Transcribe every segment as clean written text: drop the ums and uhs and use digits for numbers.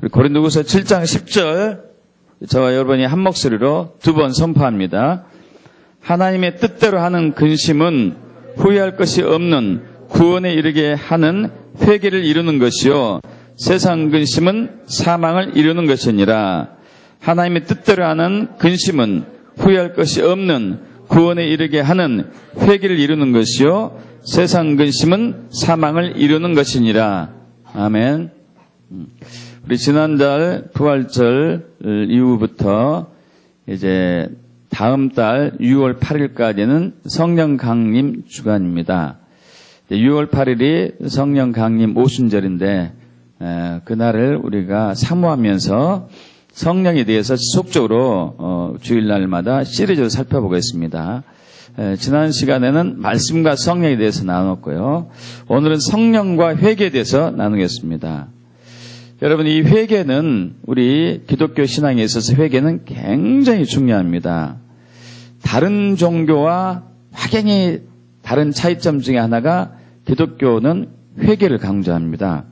우리 고린도후서 7장 10절 저와 여러분이 한 목소리로 두 번 선포합니다. 하나님의 뜻대로 하는 근심은 후회할 것이 없는 구원에 이르게 하는 회개를 이루는 것이요 세상 근심은 사망을 이루는 것이니라. 하나님의 뜻대로 하는 근심은 후회할 것이 없는 구원에 이르게 하는 회개를 이루는 것이요 세상 근심은 사망을 이루는 것이니라. 아멘. 우리 지난달 부활절 이후부터 이제 다음 달 6월 8일까지는 성령 강림 주간입니다. 6월 8일이 성령 강림 오순절인데 그날을 우리가 사모하면서 성령에 대해서 지속적으로 주일날마다 시리즈로 살펴보겠습니다. 지난 시간에는 말씀과 성령에 대해서 나눴고요. 오늘은 성령과 회개에 대해서 나누겠습니다. 여러분, 이 회개는 우리 기독교 신앙에 있어서 회개는 굉장히 중요합니다. 다른 종교와 확연히 다른 차이점 중에 하나가 기독교는 회개를 강조합니다.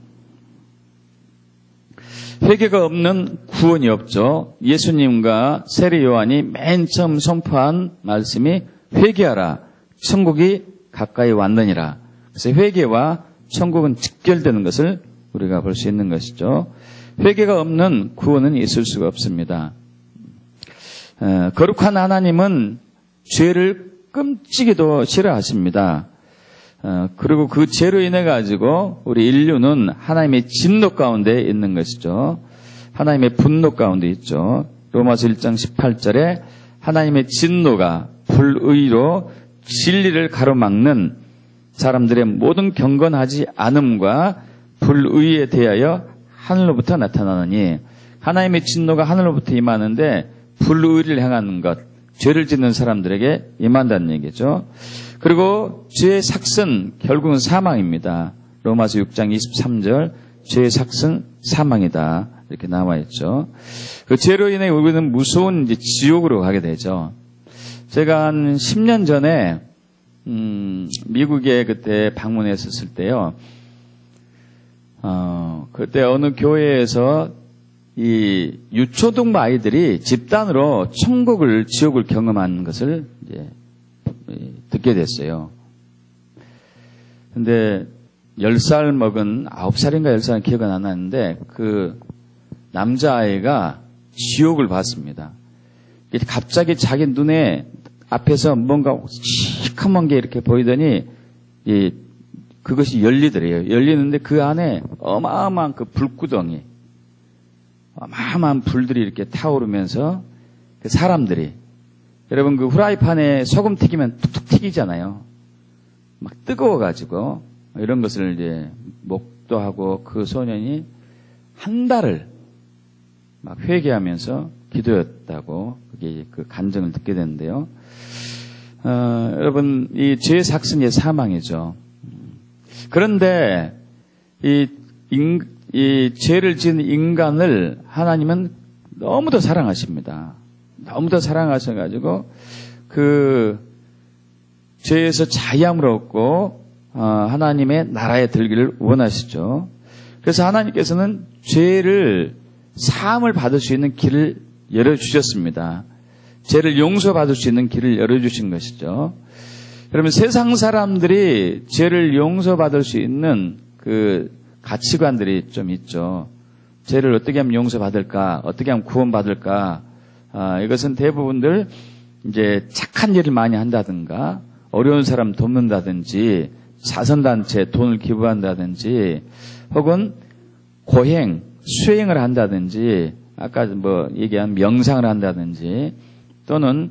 회개가 없는 구원이 없죠. 예수님과 세례 요한이 맨 처음 선포한 말씀이 회개하라, 천국이 가까이 왔느니라. 그래서 회개와 천국은 직결되는 것을 우리가 볼 수 있는 것이죠. 회개가 없는 구원은 있을 수가 없습니다. 거룩한 하나님은 죄를 끔찍이도 싫어하십니다. 그리고 그 죄로 인해 가지고 우리 인류는 하나님의 진노 가운데 있는 것이죠. 하나님의 분노 가운데 있죠. 로마서 1장 18절에 하나님의 진노가 불의로 진리를 가로막는 사람들의 모든 경건하지 않음과 불의에 대하여 하늘로부터 나타나느니, 하나님의 진노가 하늘로부터 임하는데 불의를 행하는 것, 죄를 짓는 사람들에게 임한다는 얘기죠. 그리고 죄의 삭은 결국은 사망입니다. 로마서 6장 23절 죄의 삭은 사망이다 이렇게 나와 있죠. 그 죄로 인해 우리는 무서운 이제 지옥으로 가게 되죠. 제가 한 10년 전에 미국에 그때 방문했었을 때요. 그때 어느 교회에서 이 유초등 아이들이 집단으로 천국을, 지옥을 경험하는 것을 이제 듣게 됐어요. 근데 10살 먹은 9살인가 10살은 기억은 안 나는데 그 남자아이가 지옥을 봤습니다. 갑자기 자기 눈에 앞에서 뭔가 시커먼 게 이렇게 보이더니 그것이 열리더래요. 열리는데 그 안에 어마어마한 그 불구덩이, 어마어마한 불들이 이렇게 타오르면서 그 사람들이, 여러분 그 후라이팬에 소금 튀기면 툭툭 튀기잖아요. 막 뜨거워가지고 이런 것을 이제 목도하고 그 소년이 한 달을 막 회개하면서 기도했다고 그게 그 간증을 듣게 되는데요. 여러분 이 죄의 삭은 사망이죠. 그런데 이 죄를 지은 인간을 하나님은 너무도 사랑하십니다. 너무도 사랑하셔가지고 그 죄에서 자유함을 얻고 하나님의 나라에 들기를 원하시죠. 그래서 하나님께서는 죄를 사함을 받을 수 있는 길을 열어주셨습니다. 죄를 용서받을 수 있는 길을 열어주신 것이죠. 그러면 세상 사람들이 죄를 용서받을 수 있는 그 가치관들이 좀 있죠. 죄를 어떻게 하면 용서받을까? 어떻게 하면 구원받을까? 이것은 대부분들 이제 착한 일을 많이 한다든가, 어려운 사람 돕는다든지, 자선단체 돈을 기부한다든지, 혹은 고행, 수행을 한다든지, 아까 뭐 얘기한 명상을 한다든지, 또는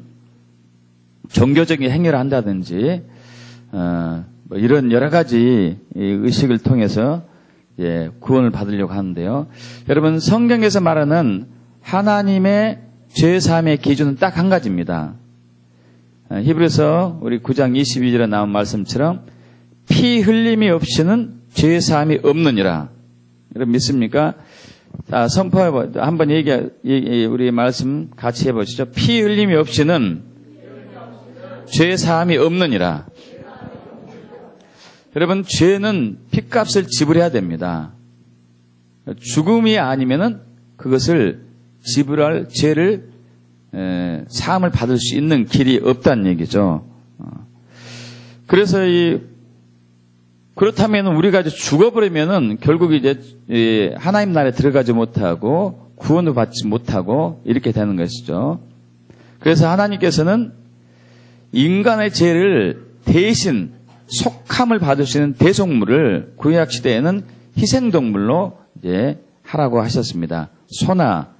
종교적인 행위를 한다든지, 뭐 이런 여러 가지 의식을 통해서 구원을 받으려고 하는데요. 여러분 성경에서 말하는 하나님의 죄사함의 기준은 딱 한 가지입니다. 히브리서 우리 9장 22절에 나온 말씀처럼 피 흘림이 없이는 죄사함이 없느니라. 여러분 믿습니까? 자, 선포해 한번 우리 말씀 같이 해보시죠. 피 흘림이 없이는 죄사함이 없느니라. 여러분 죄는 핏값을 지불해야 됩니다. 죽음이 아니면은 그것을 지불할 죄를 사함을 받을 수 있는 길이 없다는 얘기죠. 그래서 그렇다면 우리가 이제 죽어버리면은 결국 이제 하나님 나라에 들어가지 못하고 구원을 받지 못하고 이렇게 되는 것이죠. 그래서 하나님께서는 인간의 죄를 대신 속함을 받을 수 있는 대속물을 구약 시대에는 희생동물로 이제 하라고 하셨습니다. 소나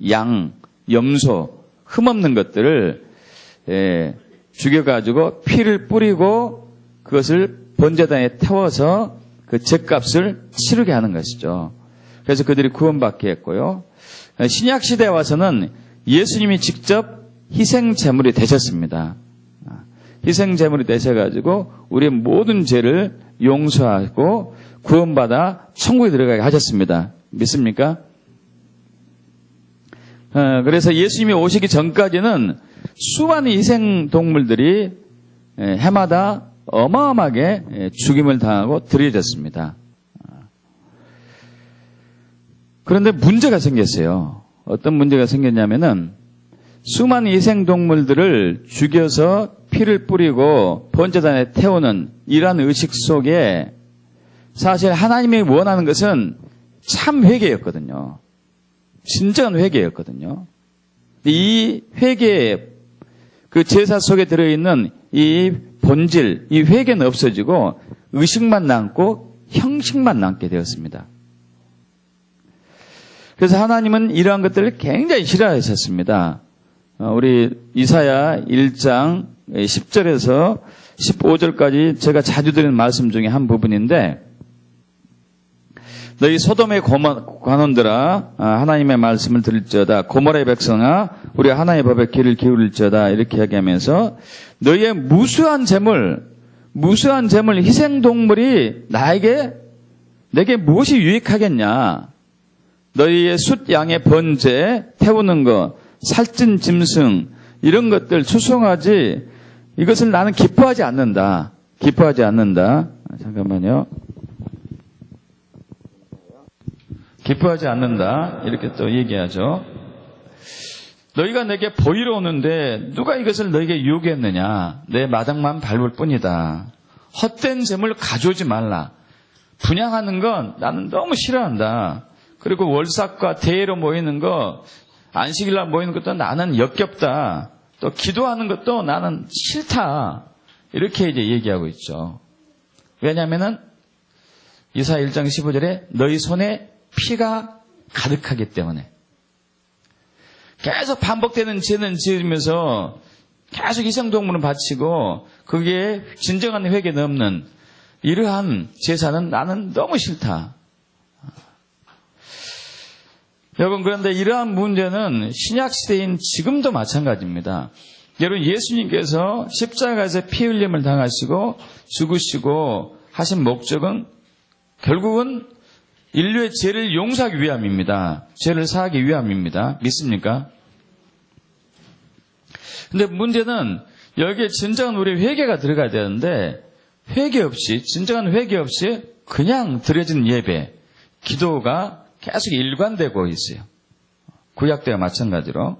양, 염소, 흠없는 것들을 죽여가지고 피를 뿌리고 그것을 번제단에 태워서 그 죗값을 치르게 하는 것이죠. 그래서 그들이 구원받게 했고요. 신약 시대에 와서는 예수님이 직접 희생제물이 되셨습니다. 희생제물이 되셔가지고 우리의 모든 죄를 용서하고 구원받아 천국에 들어가게 하셨습니다. 믿습니까? 그래서 예수님이 오시기 전까지는 수많은 희생동물들이 해마다 어마어마하게 죽임을 당하고 드려졌습니다. 그런데 문제가 생겼어요. 어떤 문제가 생겼냐면은 수많은 희생동물들을 죽여서 피를 뿌리고 번제단에 태우는 이러한 의식 속에 사실 하나님이 원하는 것은 참 회개였거든요. 진정한 회개였거든요. 이 회개의 그 제사 속에 들어있는 이 본질, 이 회개는 없어지고 의식만 남고 형식만 남게 되었습니다. 그래서 하나님은 이러한 것들을 굉장히 싫어하셨습니다. 우리 이사야 1장 10절에서 15절까지 제가 자주 드리는 말씀 중에 한 부분인데 너희 소돔의 관원들아 하나님의 말씀을 들을지어다 고모라의 백성아 우리 하나님의 법에 귀를 기울일지어다 이렇게 얘기하면서 너희의 무수한 재물 희생동물이 내게 무엇이 유익하겠냐 너희의 숫 양의 번제 태우는 것 살찐 짐승 이런 것들 추송하지 이것을 나는 기뻐하지 않는다. 잠깐만요. 기뻐하지 않는다. 이렇게 또 얘기하죠. 너희가 내게 보이러 오는데 누가 이것을 너희에게 유혹했느냐. 내 마당만 밟을 뿐이다. 헛된 재물 가져오지 말라. 분향하는 건 나는 너무 싫어한다. 그리고 월삭과 대회로 모이는 거 안식일날 모이는 것도 나는 역겹다. 또 기도하는 것도 나는 싫다. 이렇게 이제 얘기하고 있죠. 왜냐하면은 이사야 1장 15절에 너희 손에 피가 가득하기 때문에 계속 반복되는 죄는 지으면서 계속 희생동물을 바치고 그게 진정한 회개는 없는 이러한 제사는 나는 너무 싫다. 여러분 그런데 이러한 문제는 신약시대인 지금도 마찬가지입니다. 여러분 예수님께서 십자가에서 피 흘림을 당하시고 죽으시고 하신 목적은 결국은 인류의 죄를 용서하기 위함입니다. 죄를 사하기 위함입니다. 믿습니까? 근데 문제는 여기에 진정한 우리 회개가 들어가야 되는데 진정한 회개 없이 그냥 드려진 예배, 기도가 계속 일관되고 있어요. 구약 때와 마찬가지로.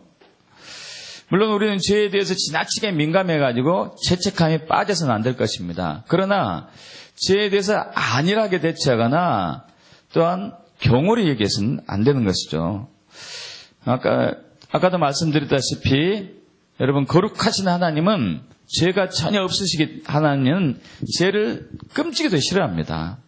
물론 우리는 죄에 대해서 지나치게 민감해가지고 죄책감에 빠져서는 안 될 것입니다. 그러나 죄에 대해서 안일하게 대처하거나 또한 경홀히 얘기해서는 안 되는 것이죠. 아까도 말씀드렸다시피 여러분 거룩하신 하나님은 죄가 전혀 없으시기 하나님은 죄를 끔찍이도 싫어합니다.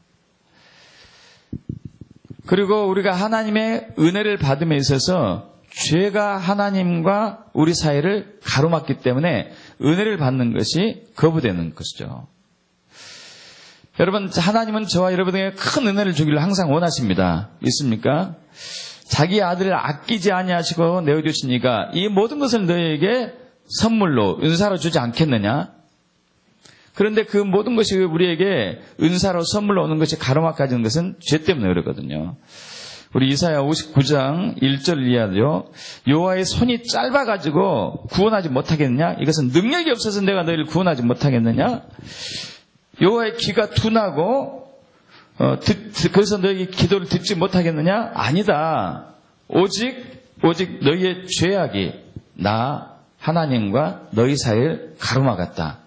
그리고 우리가 하나님의 은혜를 받음에 있어서 죄가 하나님과 우리 사이를 가로막기 때문에 은혜를 받는 것이 거부되는 것이죠. 여러분 하나님은 저와 여러분에게 큰 은혜를 주기를 항상 원하십니다. 믿습니까? 자기 아들을 아끼지 아니하시고 내어주시니까 이 모든 것을 너희에게 선물로 은사로 주지 않겠느냐? 그런데 그 모든 것이 우리에게 은사로 선물로 오는 것이 가로막혀지는 것은 죄 때문에 그러거든요. 우리 이사야 59장 1절 이하죠. 여호와의 손이 짧아가지고 구원하지 못하겠느냐? 이것은 능력이 없어서 내가 너희를 구원하지 못하겠느냐? 여호와의 귀가 둔하고 그래서 너희 기도를 듣지 못하겠느냐? 아니다. 오직 너희의 죄악이 나 하나님과 너희 사이를 가로막았다.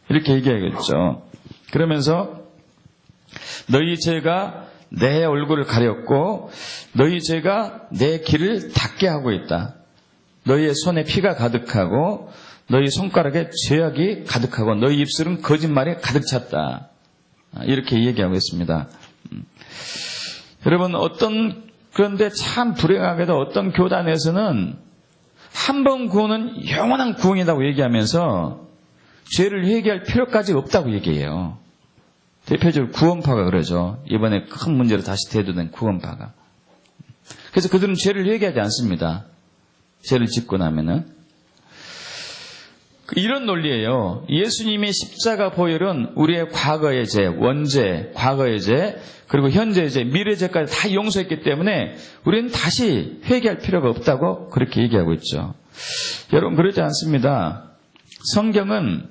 이렇게 얘기하겠죠. 그러면서 너희 죄가 내 얼굴을 가렸고 너희 죄가 내 길을 닫게 하고 있다. 너희의 손에 피가 가득하고 너희 손가락에 죄악이 가득하고 너희 입술은 거짓말에 가득 찼다. 이렇게 얘기하고 있습니다. 여러분 그런데 참 불행하게도 어떤 교단에서는 한 번 구원은 영원한 구원이라고 얘기하면서 죄를 회개할 필요까지 없다고 얘기해요. 대표적으로 구원파가 그러죠. 이번에 큰 문제로 다시 대두된 구원파가. 그래서 그들은 죄를 회개하지 않습니다. 죄를 짓고 나면은. 이런 논리예요. 예수님의 십자가 보혈은 우리의 과거의 죄, 원죄, 과거의 죄, 그리고 현재의 죄, 미래의 죄까지 다 용서했기 때문에 우리는 다시 회개할 필요가 없다고 그렇게 얘기하고 있죠. 여러분 그러지 않습니다. 성경은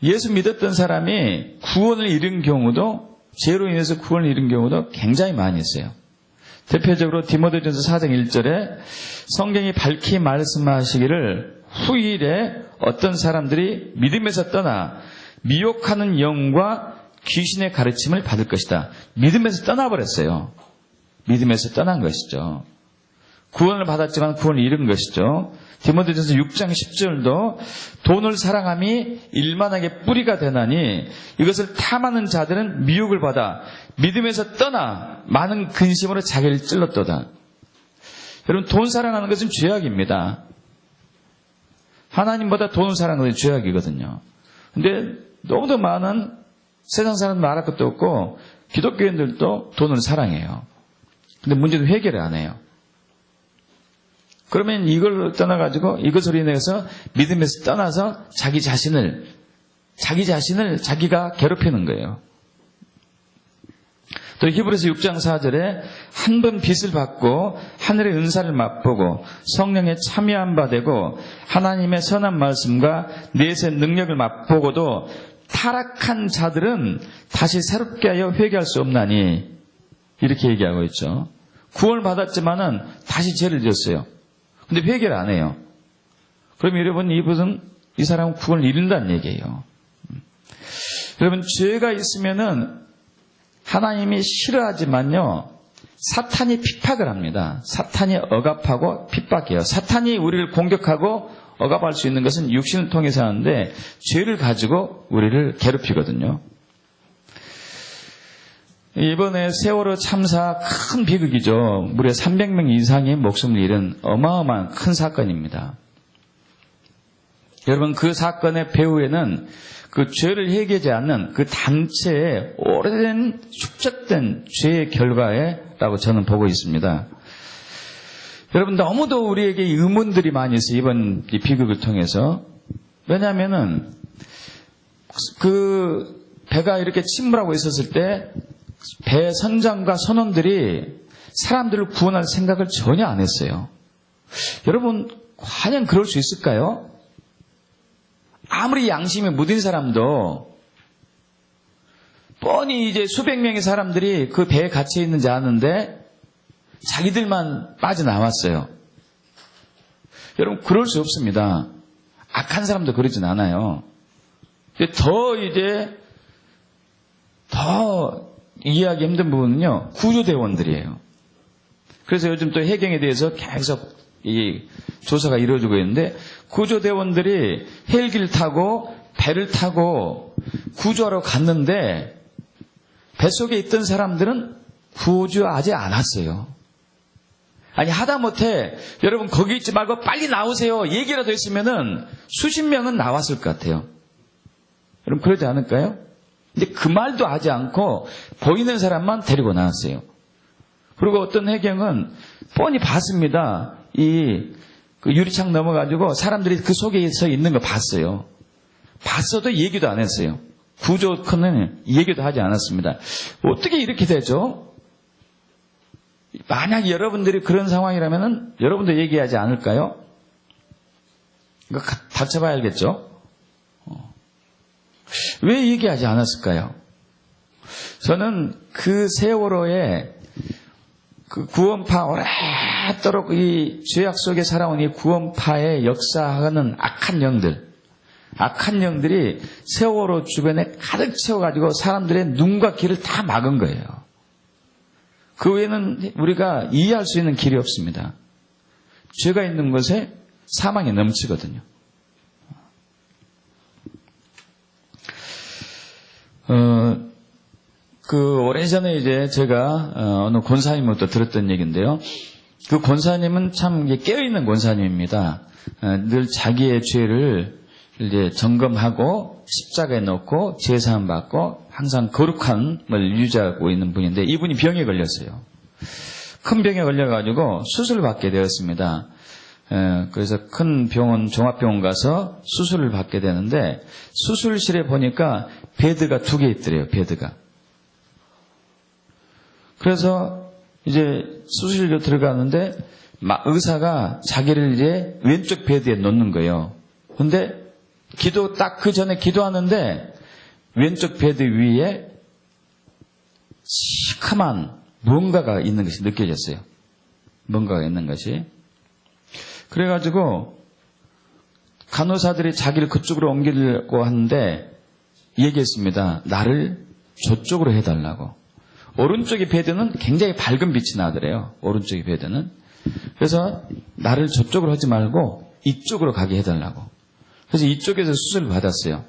예수 믿었던 사람이 구원을 잃은 경우도, 죄로 인해서 구원을 잃은 경우도 굉장히 많이 있어요. 대표적으로 디모데전서 4장 1절에 성경이 밝히 말씀하시기를 후일에 어떤 사람들이 믿음에서 떠나 미혹하는 영과 귀신의 가르침을 받을 것이다. 믿음에서 떠나버렸어요. 믿음에서 떠난 것이죠. 구원을 받았지만 구원을 잃은 것이죠. 디모데전서 6장 10절도 돈을 사랑함이 일만하게 뿌리가 되나니 이것을 탐하는 자들은 미혹을 받아 믿음에서 떠나 많은 근심으로 자기를 찔렀도다. 여러분 돈 사랑하는 것은 죄악입니다. 하나님보다 돈을 사랑하는 것이 죄악이거든요. 근데 너무도 많은 세상 사람들 말할 것도 없고 기독교인들도 돈을 사랑해요. 근데 문제는 회개를 안 해요. 그러면 이걸 떠나가지고 이것으로 인해서 믿음에서 떠나서 자기 자신을 자기가 괴롭히는 거예요. 또 히브리서 6장 4절에 한 번 빚을 받고 하늘의 은사를 맛보고 성령에 참여한 바 되고 하나님의 선한 말씀과 내세 능력을 맛보고도 타락한 자들은 다시 새롭게 하여 회개할 수 없나니 이렇게 얘기하고 있죠. 구원을 받았지만은 다시 죄를 지었어요. 근데 회개를 안 해요. 그럼 여러분 이 사람은 구원을 잃는다는 얘기예요. 여러분 죄가 있으면은 하나님이 싫어하지만요 사탄이 핍박을 합니다. 사탄이 억압하고 핍박해요. 사탄이 우리를 공격하고 억압할 수 있는 것은 육신을 통해서 하는데 죄를 가지고 우리를 괴롭히거든요. 이번에 세월호 참사 큰 비극이죠. 무려 300명 이상의 목숨을 잃은 어마어마한 큰 사건입니다. 여러분 그 사건의 배후에는 그 죄를 회개하지 않는 그 단체의 오래된 축적된 죄의 결과라고 저는 보고 있습니다. 여러분 너무도 우리에게 의문들이 많이 있어요. 이번 이 비극을 통해서. 왜냐하면은 그 배가 이렇게 침몰하고 있었을 때 배 선장과 선원들이 사람들을 구원할 생각을 전혀 안 했어요. 여러분 과연 그럴 수 있을까요? 아무리 양심에 묻은 사람도 뻔히 이제 수백 명의 사람들이 그 배에 갇혀 있는지 아는데 자기들만 빠져나왔어요. 여러분 그럴 수 없습니다. 악한 사람도 그러진 않아요. 더 이해하기 힘든 부분은요 구조대원들이에요. 그래서 요즘 또 해경에 대해서 계속 이 조사가 이루어지고 있는데 구조대원들이 헬기를 타고 배를 타고 구조하러 갔는데 뱃속에 있던 사람들은 구조하지 않았어요. 아니 하다못해 여러분 거기 있지 말고 빨리 나오세요 얘기라도 했으면은 수십 명은 나왔을 것 같아요. 여러분 그러지 않을까요? 근데 그 말도 하지 않고 보이는 사람만 데리고 나왔어요. 그리고 어떤 해경은 뻔히 봤습니다. 그 유리창 넘어가지고 사람들이 그 속에서 있는 거 봤어요. 봤어도 얘기도 안 했어요. 구조컨은 얘기도 하지 않았습니다. 어떻게 이렇게 되죠? 만약 여러분들이 그런 상황이라면은 여러분도 얘기하지 않을까요? 이거 닥쳐봐야 알겠죠? 왜 얘기하지 않았을까요? 저는 그 세월호에 그 구원파 오랫도록 이 죄악 속에 살아온 이 구원파의 역사하는 악한 영들이 세월호 주변에 가득 채워가지고 사람들의 눈과 귀를 다 막은 거예요. 그 외에는 우리가 이해할 수 있는 길이 없습니다. 죄가 있는 곳에 사망이 넘치거든요. 오래전에 이제 제가 어느 권사님으로부터 들었던 얘기인데요. 그 권사님은 참 깨어있는 권사님입니다. 늘 자기의 죄를 이제 점검하고 십자가에 넣고 제사함 받고 항상 거룩함을 유지하고 있는 분인데 이분이 병에 걸렸어요. 큰 병에 걸려가지고 수술을 받게 되었습니다. 그래서 큰 병원, 종합병원 가서 수술을 받게 되는데 수술실에 보니까 베드가 2개 있더래요, 베드가. 그래서 이제 수술실로 들어가는데 의사가 자기를 이제 왼쪽 베드에 놓는 거예요. 근데 딱 그 전에 기도하는데 왼쪽 베드 위에 시커먼 뭔가가 있는 것이 느껴졌어요. 뭔가가 있는 것이. 그래가지고 간호사들이 자기를 그쪽으로 옮기려고 하는데 얘기했습니다. 나를 저쪽으로 해달라고. 오른쪽의 베드는 굉장히 밝은 빛이 나더래요. 오른쪽의 베드는. 그래서 나를 저쪽으로 하지 말고 이쪽으로 가게 해달라고. 그래서 이쪽에서 수술을 받았어요.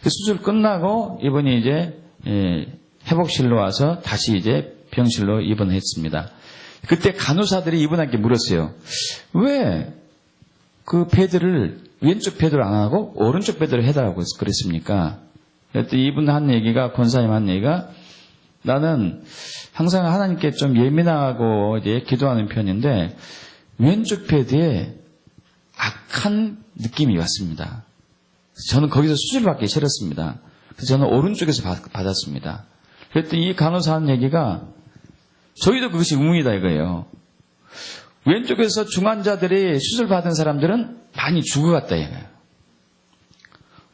수술 끝나고 이분이 이제 회복실로 와서 다시 이제 병실로 입원했습니다. 그때 간호사들이 이분한테 물었어요. 왜 그 베드를 왼쪽 베드를 안 하고 오른쪽 베드를 해달라고 그랬습니까? 그랬더니 이분 한 얘기가, 권사님 한 얘기가, 나는 항상 하나님께 좀 예민하고 이제 기도하는 편인데 왼쪽 베드에 악한 느낌이 왔습니다. 저는 거기서 수술받기 싫었습니다. 그래서 저는 오른쪽에서 받았습니다. 그랬더니 이 간호사 한 얘기가 저희도 그것이 의문이다 이거예요. 왼쪽에서 중환자들이 수술받은 사람들은 많이 죽어갔다 이거예요.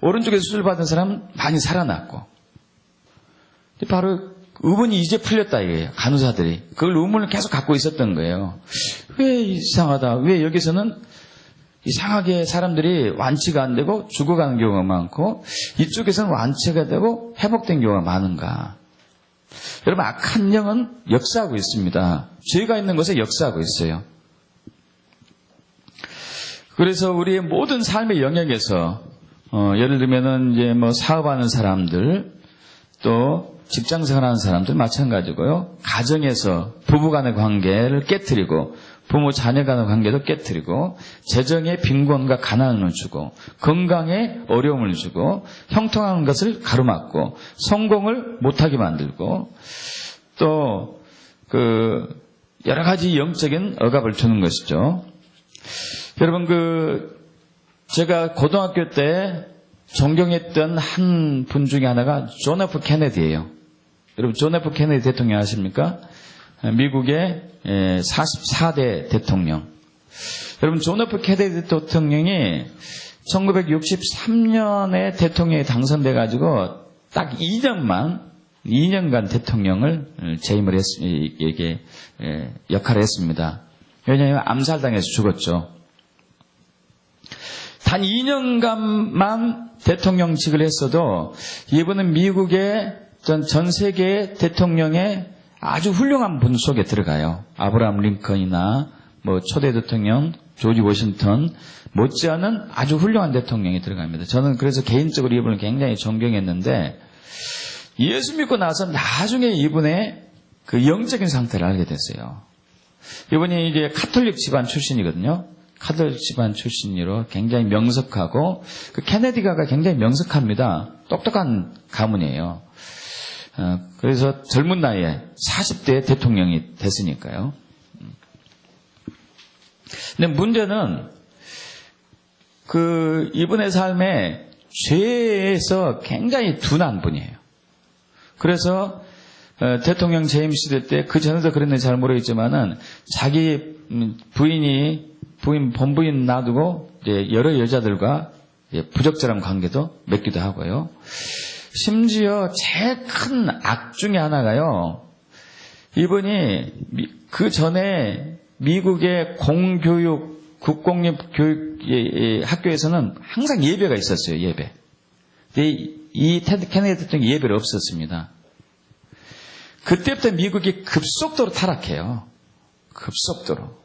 오른쪽에서 수술받은 사람은 많이 살아났고. 바로 의문이 이제 풀렸다 이거예요. 간호사들이. 그걸 의문을 계속 갖고 있었던 거예요. 왜 이상하다. 왜 여기서는 이상하게 사람들이 완치가 안 되고 죽어가는 경우가 많고 이쪽에서는 완치가 되고 회복된 경우가 많은가. 여러분, 악한 영은 역사하고 있습니다. 죄가 있는 곳에 역사하고 있어요. 그래서 우리의 모든 삶의 영역에서 예를 들면은 이제 뭐 사업하는 사람들, 또 직장생활하는 사람들 마찬가지고요. 가정에서 부부간의 관계를 깨트리고 부모 자녀 간의 관계도 깨트리고 재정의 빈곤과 가난을 주고 건강에 어려움을 주고 형통하는 것을 가로막고 성공을 못하게 만들고 또 여러 가지 영적인 억압을 주는 것이죠. 여러분 제가 고등학교 때 존경했던 한 분 중에 하나가 존 F 케네디예요. 여러분 존 F 케네디 대통령 아십니까? 미국의 44대 대통령. 여러분 존 F 케네디 대통령이 1963년에 대통령이 당선돼 가지고 딱 2년간 대통령을 재임을 역할을 했습니다. 왜냐하면 암살당해서 죽었죠. 단 2년간만 대통령직을 했어도 이분은 미국의 전 세계 대통령의 아주 훌륭한 분 속에 들어가요. 아브라함 링컨이나 초대 대통령 조지 워싱턴 못지않은 아주 훌륭한 대통령이 들어갑니다. 저는 그래서 개인적으로 이분을 굉장히 존경했는데 예수 믿고 나서 나중에 이분의 그 영적인 상태를 알게 됐어요. 이분이 이제 카톨릭 집안 출신이거든요. 카톨릭 집안 출신으로 굉장히 명석하고 케네디가가 굉장히 명석합니다. 똑똑한 가문이에요. 그래서 젊은 나이에 40대에 대통령이 됐으니까요. 근데 문제는 이분의 삶에 죄에서 굉장히 둔한 분이에요. 그래서 대통령 재임 시대 때 그 전에도 그랬는지 잘 모르겠지만은 자기 본부인 놔두고 이제 여러 여자들과 이제 부적절한 관계도 맺기도 하고요. 심지어 제일 큰 악 중에 하나가요. 이분이 그 전에 미국의 공교육, 국공립 교육 학교에서는 항상 예배가 있었어요, 예배. 근데 이 테드 케네디 대통령이 예배를 없었습니다. 그때부터 미국이 급속도로 타락해요. 급속도로.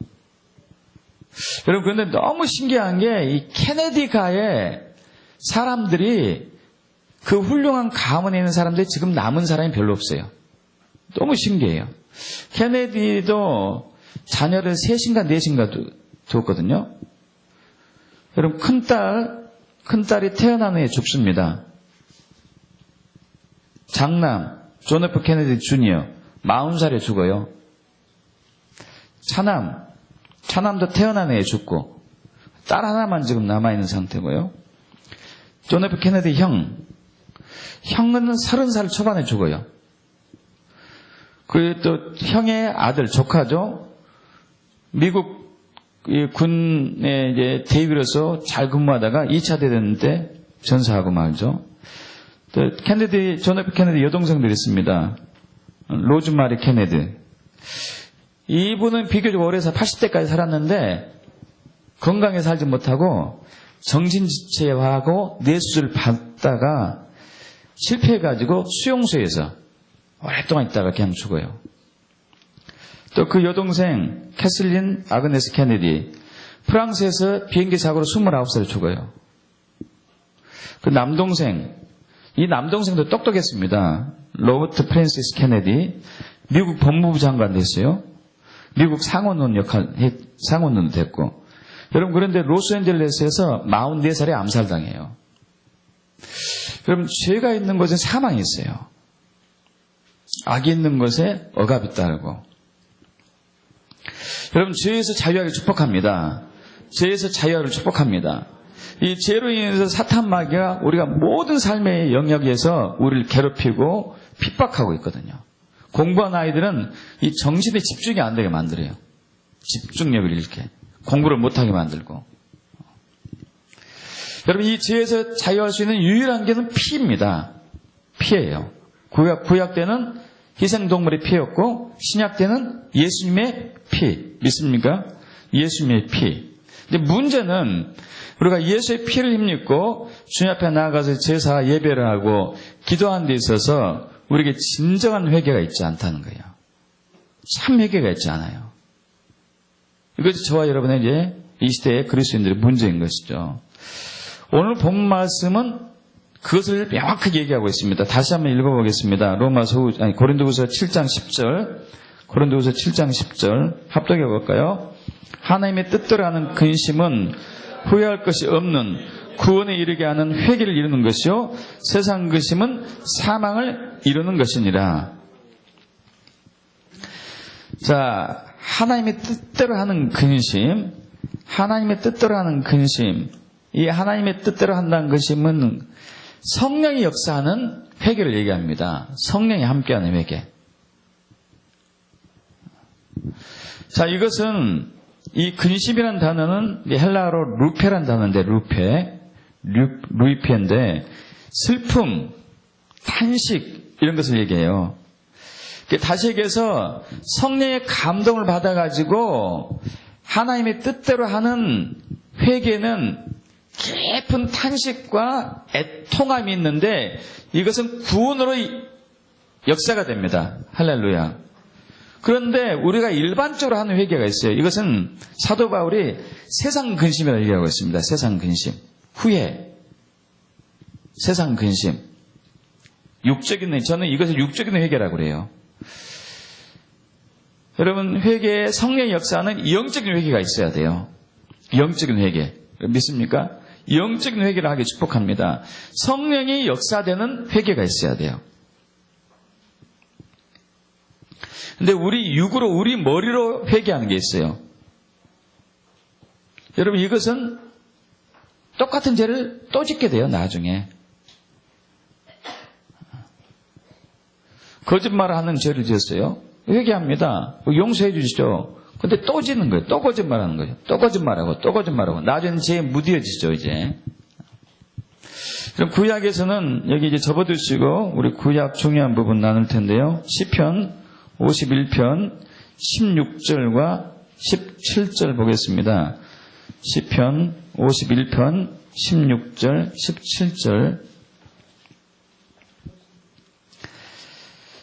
여러분, 그런데 너무 신기한 게 이 케네디가의 사람들이 그 훌륭한 가문에 있는 사람들이 지금 남은 사람이 별로 없어요. 너무 신기해요. 케네디도 자녀를 셋인가 넷인가 뒀거든요. 여러분, 큰딸이 태어난 후에 죽습니다. 장남, 존 F 케네디 주니어, 40살에 죽어요. 차남도 태어난 후에 죽고, 딸 하나만 지금 남아있는 상태고요. 존 F 케네디 형은 30살 초반에 죽어요. 그리고 또 형의 아들, 조카죠. 미국 군에 이제 대위로서 잘 근무하다가 2차 대전 때 전사하고 말죠. 또 존 F 케네디 여동생들이 있습니다. 로즈마리 케네디. 이분은 비교적 오래 살 80대까지 살았는데 건강에 살지 못하고 정신지체하고 뇌수술 받다가 실패해가지고 수용소에서 오랫동안 있다가 그냥 죽어요. 또 그 여동생 캐슬린 아그네스 케네디, 프랑스에서 비행기 사고로 29살에 죽어요. 그 이 남동생도 똑똑했습니다. 로버트 프랜시스 케네디, 미국 법무부 장관 됐어요. 미국 상원의원도 됐고. 여러분, 그런데 로스앤젤레스에서 44살에 암살당해요. 여러분, 죄가 있는 곳에 사망이 있어요. 악이 있는 곳에 억압이 따르고. 여러분, 죄에서 자유하게 축복합니다. 죄에서 자유하게 축복합니다. 이 죄로 인해서 사탄 마귀가 우리가 모든 삶의 영역에서 우리를 괴롭히고 핍박하고 있거든요. 공부한 아이들은 이 정신에 집중이 안 되게 만들어요. 집중력을 잃게. 공부를 못하게 만들고. 여러분, 이 죄에서 자유할 수 있는 유일한 게는 피입니다. 피예요. 구약 때는 희생동물의 피였고 신약 때는 예수님의 피. 믿습니까? 예수님의 피. 근데 문제는 우리가 예수의 피를 힘입고 주님 앞에 나아가서 제사 예배를 하고 기도하는 데 있어서 우리에게 진정한 회개가 있지 않다는 거예요. 참 회개가 있지 않아요. 이것이 저와 여러분의 이제 이 시대의 그리스도인들의 문제인 것이죠. 오늘 본 말씀은 그것을 명확하게 얘기하고 있습니다. 다시 한번 읽어보겠습니다. 고린도후서 7장 10절, 고린도후서 7장 10절 합독해 볼까요? 하나님의 뜻대로 하는 근심은 후회할 것이 없는 구원에 이르게 하는 회개를 이루는 것이요, 세상 근심은 사망을 이루는 것이니라. 자, 하나님의 뜻대로 하는 근심, 하나님의 뜻대로 하는 근심, 이 하나님의 뜻대로 한다는 근심은 성령이 역사하는 회개를 얘기합니다. 성령이 함께하는 회개. 자, 이것은 이 근심이라는 단어는 헬라어로 루페라는 단어인데, 루이페인데 슬픔, 탄식 이런 것을 얘기해요. 다시 얘기해서 성령의 감동을 받아가지고 하나님의 뜻대로 하는 회개는 깊은 탄식과 애통함이 있는데 이것은 구원으로 역사가 됩니다. 할렐루야. 그런데 우리가 일반적으로 하는 회개가 있어요. 이것은 사도 바울이 세상 근심이라고 얘기하고 있습니다. 세상 근심, 후회, 세상 근심. 저는 이것을 육적인 회개라고 그래요. 여러분, 회개의 성령의 역사는 영적인 회개가 있어야 돼요. 영적인 회개. 믿습니까? 영적인 회개를 하기 축복합니다. 성령이 역사되는 회개가 있어야 돼요. 근데 우리 육으로, 우리 머리로 회개하는 게 있어요. 여러분, 이것은 똑같은 죄를 또 짓게 돼요, 나중에. 거짓말을 하는 죄를 지었어요. 회개합니다. 용서해 주시죠. 근데 또 짓는 거예요. 또 거짓말하는 거예요. 또 거짓말하고, 또 거짓말하고. 나중에 죄에 무뎌지죠, 이제. 그럼 구약에서는 여기 이제 접어두시고 우리 구약 중요한 부분 나눌 텐데요. 시편 51편 16절과 17절 보겠습니다. 시편 51편 16절 17절.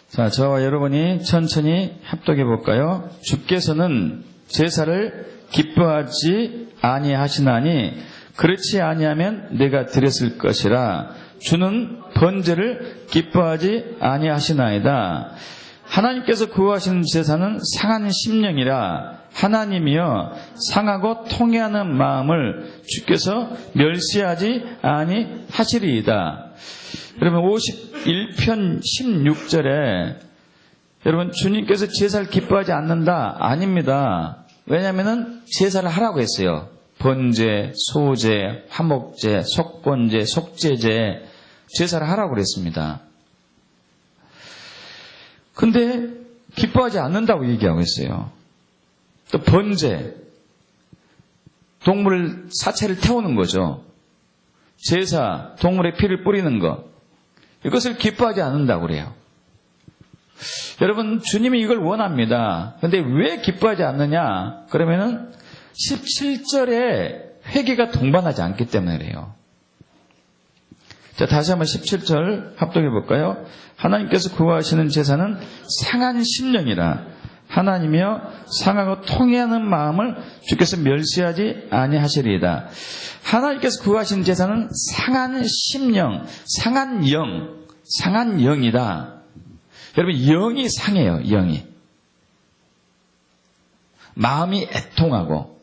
자, 저와 여러분이 천천히 합독해 볼까요? 주께서는 제사를 기뻐하지 아니하시나니 그렇지 아니하면 내가 드렸을 것이라. 주는 번제를 기뻐하지 아니하시나이다. 하나님께서 구하시는 제사는 상한 심령이라. 하나님이여 상하고 통회하는 마음을 주께서 멸시하지 아니하시리이다. 여러분 51편 16절에 여러분 주님께서 제사를 기뻐하지 않는다? 아닙니다. 왜냐하면 제사를 하라고 했어요. 번제, 소제, 화목제, 속건제, 속제제 제사를 하라고 그랬습니다. 근데 기뻐하지 않는다고 얘기하고 있어요. 또 번제, 동물 사체를 태우는 거죠. 제사, 동물의 피를 뿌리는 것, 이것을 기뻐하지 않는다고 그래요. 여러분, 주님이 이걸 원합니다. 근데 왜 기뻐하지 않느냐? 그러면은 17절에 회개가 동반하지 않기 때문에 그래요. 자, 다시 한번 17절 합독해 볼까요? 하나님께서 구하시는 제사는 상한 심령이라. 하나님이여 상하고 통회하는 마음을 주께서 멸시하지 아니하시리이다. 하나님께서 구하시는 제사는 상한 심령, 상한 영, 상한 영이다. 여러분, 영이 상해요, 영이. 마음이 애통하고.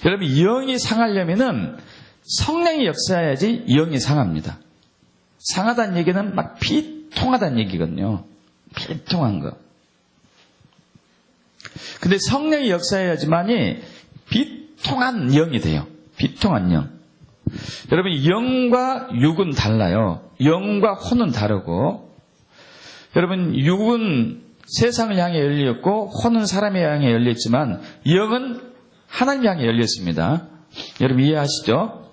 여러분, 영이 상하려면은 성령이 역사해야지 영이 상합니다. 상하다는 얘기는 막 비통하다는 얘기거든요. 비통한 거. 근데 성령이 역사해야지만이 비통한 영이 돼요. 비통한 영. 여러분, 영과 육은 달라요. 영과 혼은 다르고, 여러분, 육은 세상을 향해 열렸고, 혼은 사람을 향해 열렸지만, 영은 하나님 향해 열렸습니다. 여러분, 이해하시죠?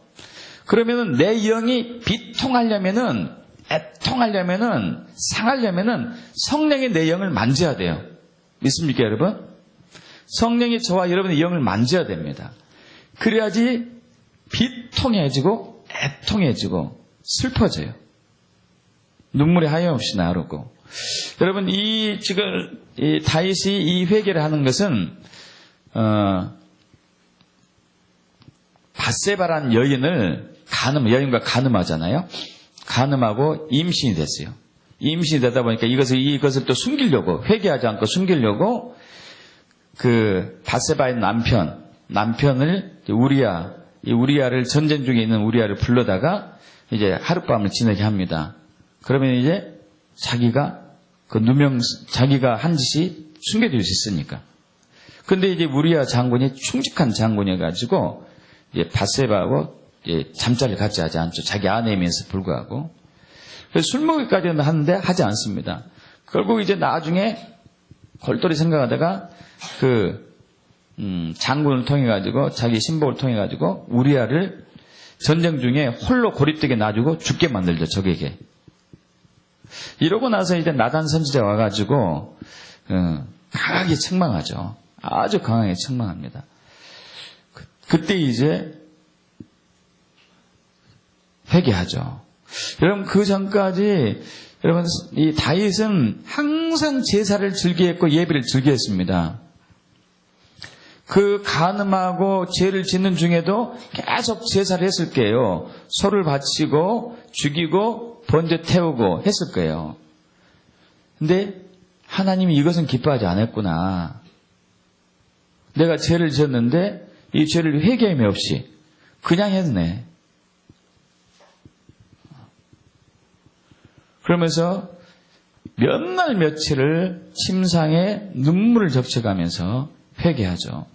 그러면은 내 영이 비통하려면은, 애통하려면은, 상하려면은, 성령이 내 영을 만져야 돼요. 믿습니까, 여러분? 성령이 저와 여러분의 영을 만져야 됩니다. 그래야지 비통해지고 애통해지고 슬퍼져요. 눈물이 하염없이 나르고. 여러분, 지금 다윗이 이 회개를 하는 것은 밧세바라는 여인과 간음하잖아요. 간음하고 임신이 됐어요. 임신이 되다 보니까 이것을 또 숨기려고, 회개하지 않고 숨기려고 그 밧세바의 남편을 우리야를 전쟁 중에 있는 우리야를 불러다가 이제 하룻밤을 지내게 합니다. 그러면 이제 자기가 한 짓이 숨겨질 수 있으니까. 근데 이제 우리야 장군이 충직한 장군이어가지고 이제 밧세바하고 잠자리를 같이 하지 않죠. 자기 아내이면서 불구하고. 그래서 술 먹기까지는 하는데 하지 않습니다. 결국 이제 나중에 골똘히 생각하다가 장군을 통해가지고, 자기 신복을 통해가지고, 우리야를 전쟁 중에 홀로 고립되게 놔주고 죽게 만들죠, 적에게. 이러고 나서 이제 나단 선지자 와가지고, 강하게 책망하죠. 아주 강하게 책망합니다. 그때 이제 회개하죠. 여러분, 그 전까지, 여러분, 이 다윗은 항상 제사를 즐겨했고 예배를 즐겨했습니다. 그 간음하고 죄를 짓는 중에도 계속 제사를 했을 거예요. 소를 바치고 죽이고 번제 태우고 했을 거예요. 근데 하나님이 이것은 기뻐하지 않았구나. 내가 죄를 지었는데 이 죄를 회개함이 없이 그냥 했네. 그러면서 몇 날 며칠을 침상에 눈물을 적셔가면서 회개하죠.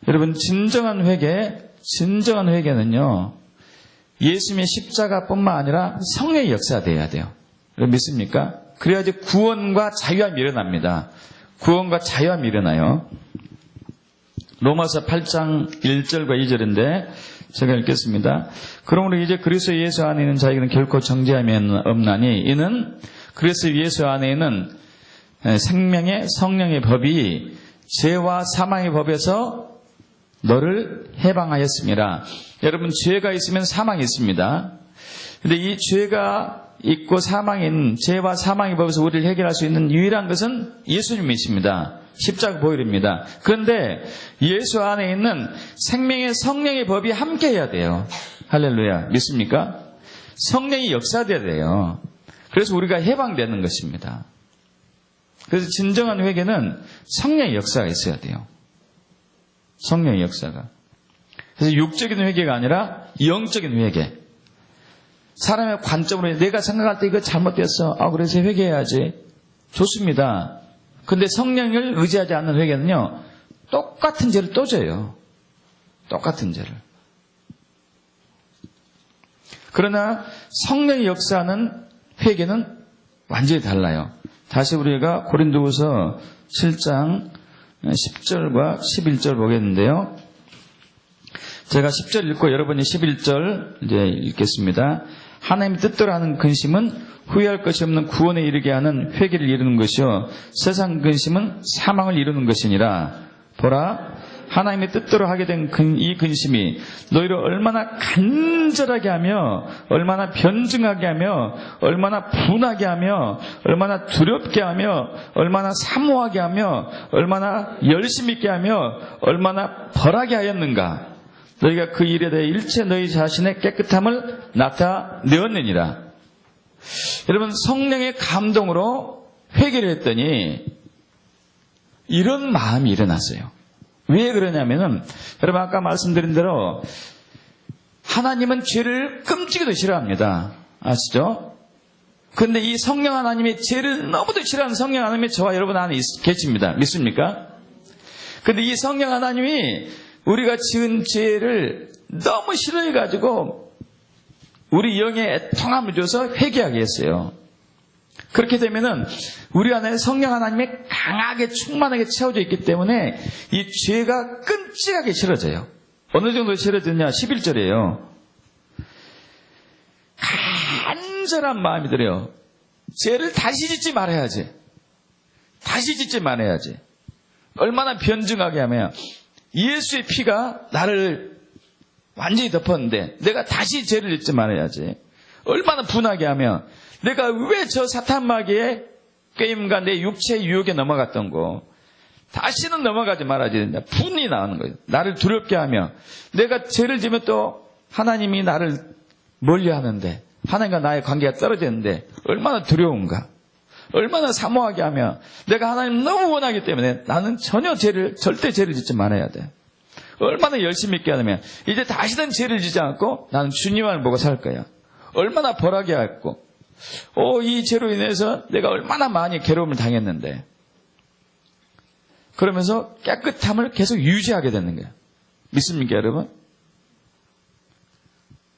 여러분, 진정한 회개는요, 예수님의 십자가뿐만 아니라 성령의 역사되어야 돼요. 여러분 믿습니까? 그래야지 구원과 자유함이 일어납니다. 구원과 자유함이 일어나요. 로마서 8장 1절과 2절인데 제가 읽겠습니다. 그러므로 이제 그리스도 예수 안에 있는 자에게는 결코 정죄함이 없나니 이는 그리스도 예수 안에 있는 생명의 성령의 법이 죄와 사망의 법에서 너를 해방하였습니다. 여러분, 죄가 있으면 사망이 있습니다. 근데 이 죄가 있고 사망이 있는 죄와 사망의 법에서 우리를 해결할 수 있는 유일한 것은 예수님이십니다. 십자가 보혈입니다. 그런데 예수 안에 있는 생명의 성령의 법이 함께 해야 돼요. 할렐루야. 믿습니까? 성령이 역사돼야 돼요. 그래서 우리가 해방되는 것입니다. 그래서 진정한 회개는 성령의 역사가 있어야 돼요. 성령의 역사가. 그래서 육적인 회개가 아니라 영적인 회개. 사람의 관점으로 내가 생각할 때 이거 잘못됐어. 그래서 회개해야지. 좋습니다. 근데 성령을 의지하지 않는 회개는요, 똑같은 죄를 또 져요. 똑같은 죄를. 그러나 성령의 역사하는 회개는 완전히 달라요. 다시 우리가 고린도후서 7장 10절과 11절 보겠는데요. 제가 10절 읽고 여러분이 11절 이제 읽겠습니다. 하나님의 뜻대로 하는 근심은 후회할 것이 없는 구원에 이르게 하는 회개를 이루는 것이요 세상 근심은 사망을 이루는 것이니라. 보라, 하나님의 뜻대로 하게 된 이 근심이 너희를 얼마나 간절하게 하며 얼마나 변증하게 하며 얼마나 분하게 하며 얼마나 두렵게 하며 얼마나 사모하게 하며 얼마나 열심 있게 하며 얼마나 벌하게 하였는가. 너희가 그 일에 대해 일체 너희 자신의 깨끗함을 나타내었느니라. 여러분, 성령의 감동으로 회개를 했더니 이런 마음이 일어났어요. 왜 그러냐면은, 여러분 아까 말씀드린 대로 하나님은 죄를 끔찍이도 싫어합니다. 아시죠? 그런데 이 성령 하나님이 죄를 너무도 싫어하는 성령 하나님이 저와 여러분 안에 계십니다. 믿습니까? 그런데 이 성령 하나님이 우리가 지은 죄를 너무 싫어해가지고 우리 영의 애통함을 줘서 회개하게 했어요. 그렇게 되면은 우리 안에 성령 하나님이 강하게 충만하게 채워져 있기 때문에 이 죄가 끔찍하게 싫어져요. 어느 정도 싫어지느냐? 11절이에요. 간절한 마음이 들어요. 죄를 다시 짓지 말아야지. 다시 짓지 말아야지. 얼마나 변증하게 하면 예수의 피가 나를 완전히 덮었는데 내가 다시 죄를 짓지 말아야지. 얼마나 분하게 하면 내가 왜 저 사탄마귀의 게임과 내 육체의 유혹에 넘어갔던 거 다시는 넘어가지 말아야지 된다. 분이 나오는 거예요. 나를 두렵게 하며 내가 죄를 지면 또 하나님이 나를 멀리하는데 하나님과 나의 관계가 떨어지는데 얼마나 두려운가. 얼마나 사모하게 하며 내가 하나님 너무 원하기 때문에 나는 절대 죄를 짓지 말아야 돼. 얼마나 열심히 있게 하면 이제 다시는 죄를 짓지 않고 나는 주님을 보고 살 거야. 얼마나 벌하게 했고 이 죄로 인해서 내가 얼마나 많이 괴로움을 당했는데 그러면서 깨끗함을 계속 유지하게 되는 거예요. 믿습니까 여러분?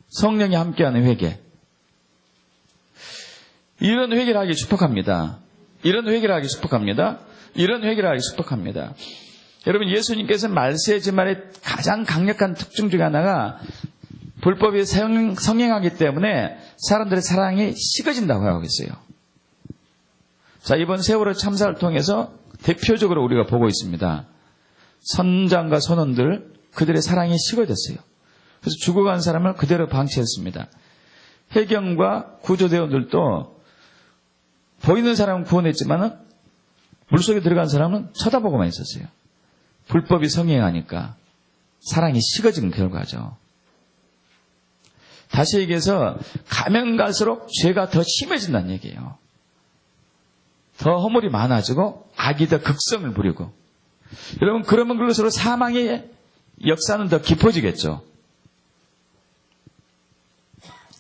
성령이 함께하는 회개. 이런 회개를 하기 축복합니다. 이런 회개를 하기 축복합니다. 이런 회개를 하기 축복합니다. 여러분, 예수님께서 말세지말의 가장 강력한 특징 중에 하나가 불법이 성행하기 때문에 사람들의 사랑이 식어진다고 하고 있어요. 자, 이번 세월호 참사를 통해서 대표적으로 우리가 보고 있습니다. 선장과 선원들, 그들의 사랑이 식어졌어요. 그래서 죽어간 사람을 그대로 방치했습니다. 해경과 구조대원들도 보이는 사람은 구원했지만 물속에 들어간 사람은 쳐다보고만 있었어요. 불법이 성행하니까 사랑이 식어진 결과죠. 다시 얘기해서 가면 갈수록 죄가 더 심해진다는 얘기예요. 더 허물이 많아지고 악이 더 극성을 부리고 여러분 그러면 그럴수록 사망의 역사는 더 깊어지겠죠.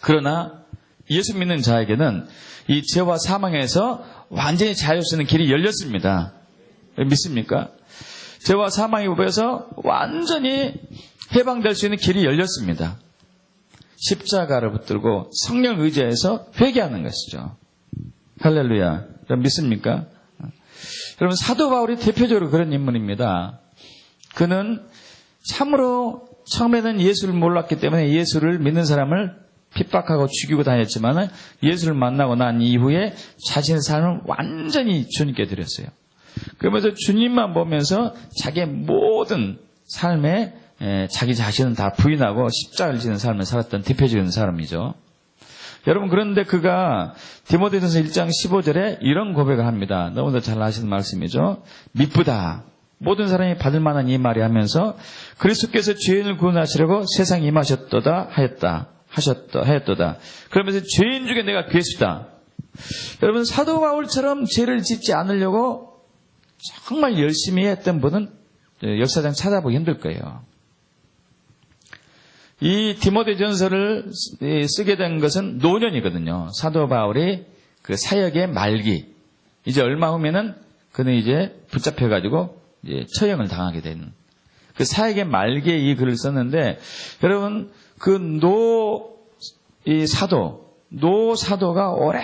그러나 예수 믿는 자에게는 이 죄와 사망에서 완전히 자유할 수 있는 길이 열렸습니다. 믿습니까? 죄와 사망의 법에서 완전히 해방될 수 있는 길이 열렸습니다. 십자가를 붙들고 성령 의지해서 회개하는 것이죠. 할렐루야. 여러분 믿습니까? 여러분 사도 바울이 대표적으로 그런 인물입니다. 그는 참으로 처음에는 예수를 몰랐기 때문에 예수를 믿는 사람을 핍박하고 죽이고 다녔지만 예수를 만나고 난 이후에 자신의 삶을 완전히 주님께 드렸어요. 그러면서 주님만 보면서 자기의 모든 삶에 자기 자신은 다 부인하고 십자가를 지는 삶을 살았던 대표적인 사람이죠. 여러분, 그런데 그가 디모데전서 1장 15절에 이런 고백을 합니다. 너무도 잘 아시는 말씀이죠. 미쁘다. 모든 사람이 받을 만한 이 말이 하면서 그리스도께서 죄인을 구원하시려고 세상에 임하셨도다 하였도다. 그러면서 죄인 중에 내가 괴수다. 여러분, 사도 바울처럼 죄를 짓지 않으려고 정말 열심히 했던 분은 역사상 찾아보기 힘들 거예요. 이 디모데전서를 쓰게 된 것은 노년이거든요. 사도 바울이 그 사역의 말기. 이제 얼마 후면은 그는 이제 붙잡혀가지고 이제 처형을 당하게 되는 그 사역의 말기에 이 글을 썼는데, 여러분, 그 노 사도가 오랜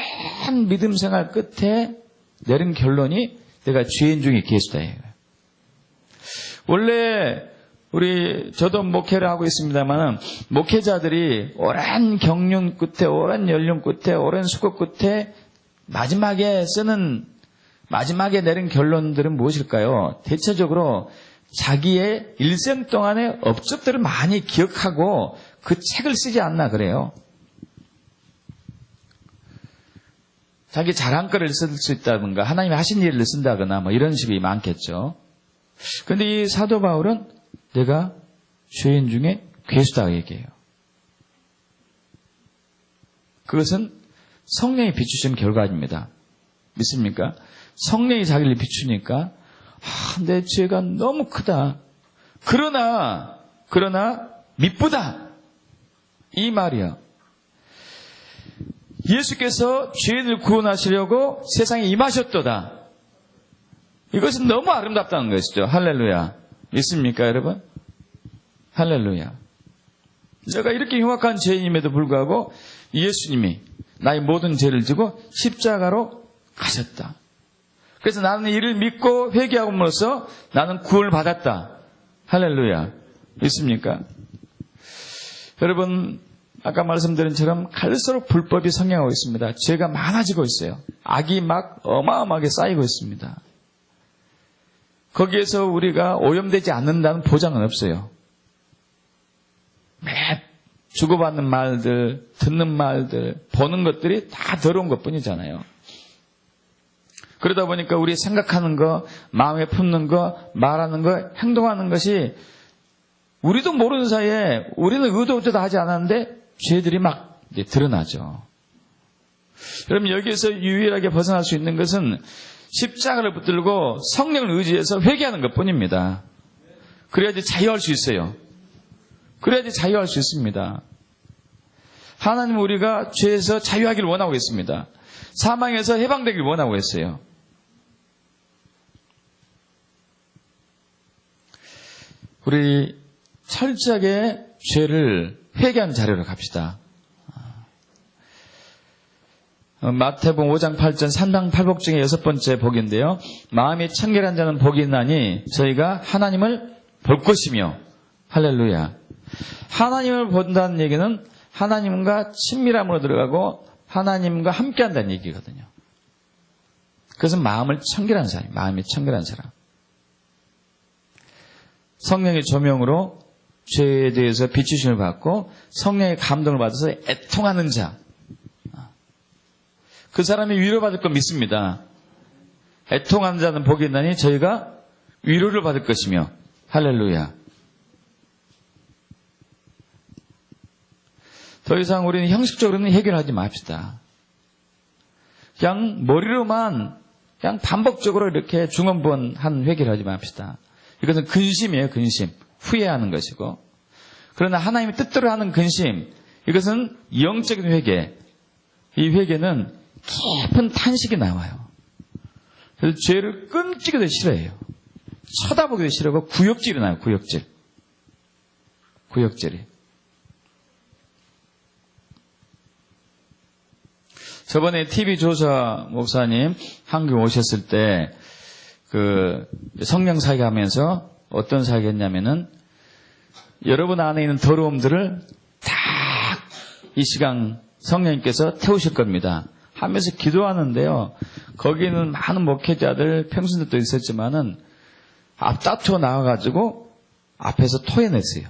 믿음 생활 끝에 내린 결론이 내가 죄인 중에 괴수다. 원래 저도 목회를 하고 있습니다만, 목회자들이 오랜 경륜 끝에, 오랜 연륜 끝에, 오랜 수고 끝에 마지막에 내린 결론들은 무엇일까요? 대체적으로 자기의 일생 동안의 업적들을 많이 기억하고 그 책을 쓰지 않나 그래요. 자기 자랑거리를 쓸 수 있다든가 하나님이 하신 일을 쓴다거나 뭐 이런 식이 많겠죠. 그런데 이 사도 바울은 내가 죄인 중에 괴수다 얘기해요. 그것은 성령이 비추신 결과입니다. 믿습니까? 성령이 자기를 비추니까 내 죄가 너무 크다. 그러나 미쁘다. 이 말이야. 예수께서 죄인을 구원하시려고 세상에 임하셨도다. 이것은 너무 아름답다는 것이죠. 할렐루야. 믿습니까, 여러분? 할렐루야. 내가 이렇게 흉악한 죄인임에도 불구하고 예수님이 나의 모든 죄를 지고 십자가로 가셨다. 그래서 나는 이를 믿고 회개함으로써 나는 구원을 받았다. 할렐루야. 믿습니까? 여러분, 아까 말씀드린 것처럼 갈수록 불법이 성행하고 있습니다. 죄가 많아지고 있어요. 악이 막 어마어마하게 쌓이고 있습니다. 거기에서 우리가 오염되지 않는다는 보장은 없어요. 매 주고받는 말들, 듣는 말들, 보는 것들이 다 더러운 것뿐이잖아요. 그러다 보니까 우리 생각하는 거, 마음에 품는 거, 말하는 거, 행동하는 것이 우리도 모르는 사이에 우리는 의도도 하지 않았는데 죄들이 막 이제 드러나죠. 그럼 여기에서 유일하게 벗어날 수 있는 것은 십자가를 붙들고 성령을 의지해서 회개하는 것뿐입니다. 그래야지 자유할 수 있어요. 그래야지 자유할 수 있습니다. 하나님은 우리가 죄에서 자유하기를 원하고 있습니다. 사망에서 해방되기를 원하고 있어요. 우리 철저하게 죄를 회개한 자료로 갑시다. 마태복음 5장 8절 산당팔복 중에 6번째 복인데요. 마음이 청결한 자는 복이 있나니 저희가 하나님을 볼 것이며. 할렐루야. 하나님을 본다는 얘기는 하나님과 친밀함으로 들어가고 하나님과 함께한다는 얘기거든요. 그것은 마음을 청결한 사람, 마음이 청결한 사람. 성령의 조명으로 죄에 대해서 비추심을 받고 성령의 감동을 받아서 애통하는 자. 그 사람이 위로받을 거 믿습니다. 애통하는 자는 복이 있나니 저희가 위로를 받을 것이며. 할렐루야. 더 이상 우리는 형식적으로는 해결하지 맙시다. 그냥 머리로만 그냥 반복적으로 이렇게 중언부언한 회개를 하지 맙시다. 이것은 근심이에요. 근심. 후회하는 것이고. 그러나 하나님의 뜻대로 하는 근심, 이것은 영적인 회개. 이 회개는 깊은 탄식이 나와요. 그래서 죄를 끔찍이도 싫어해요. 쳐다보기도 싫어하고 구역질이 나요. 구역질이. 저번에 TV 조사 목사님 한국 오셨을 때 그 성령 사역하면서 어떤 사역이었냐면은 여러분 안에 있는 더러움들을 다 이 시간 성령님께서 태우실 겁니다. 하면서 기도하는데요. 거기는 많은 목회자들, 평신들도 있었지만은 앞다투어 나와가지고 앞에서 토해냈어요.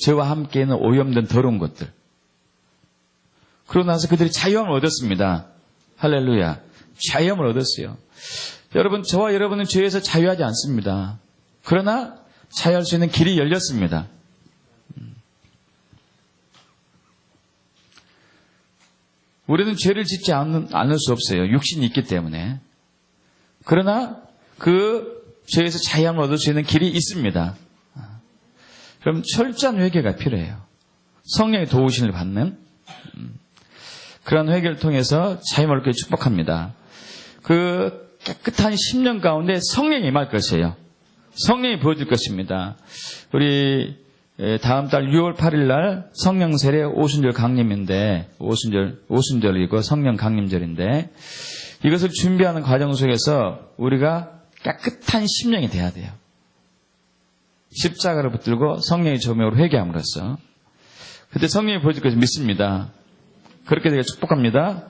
저와 함께 있는 오염된 더러운 것들. 그러고 나서 그들이 자유함을 얻었습니다. 할렐루야. 자유함을 얻었어요. 여러분, 저와 여러분은 죄에서 자유하지 않습니다. 그러나 자유할 수 있는 길이 열렸습니다. 우리는 죄를 짓지 않을 수 없어요. 육신이 있기 때문에. 그러나 그 죄에서 자유함을 얻을 수 있는 길이 있습니다. 그럼 철저한 회개가 필요해요. 성령의 도우심을 받는 그런 회개를 통해서 자유함을 얻게 축복합니다. 그 깨끗한 심령 가운데 성령이 임할 것이에요. 성령이 부어질 것입니다. 우리 다음 달 6월 8일 날 성령 세례 오순절 강림인데 오순절이고 성령 강림절인데 이것을 준비하는 과정 속에서 우리가 깨끗한 심령이 돼야 돼요. 십자가를 붙들고 성령의 조명으로 회개함으로써 그때 성령이 부어질 것을 믿습니다. 그렇게 되게 축복합니다.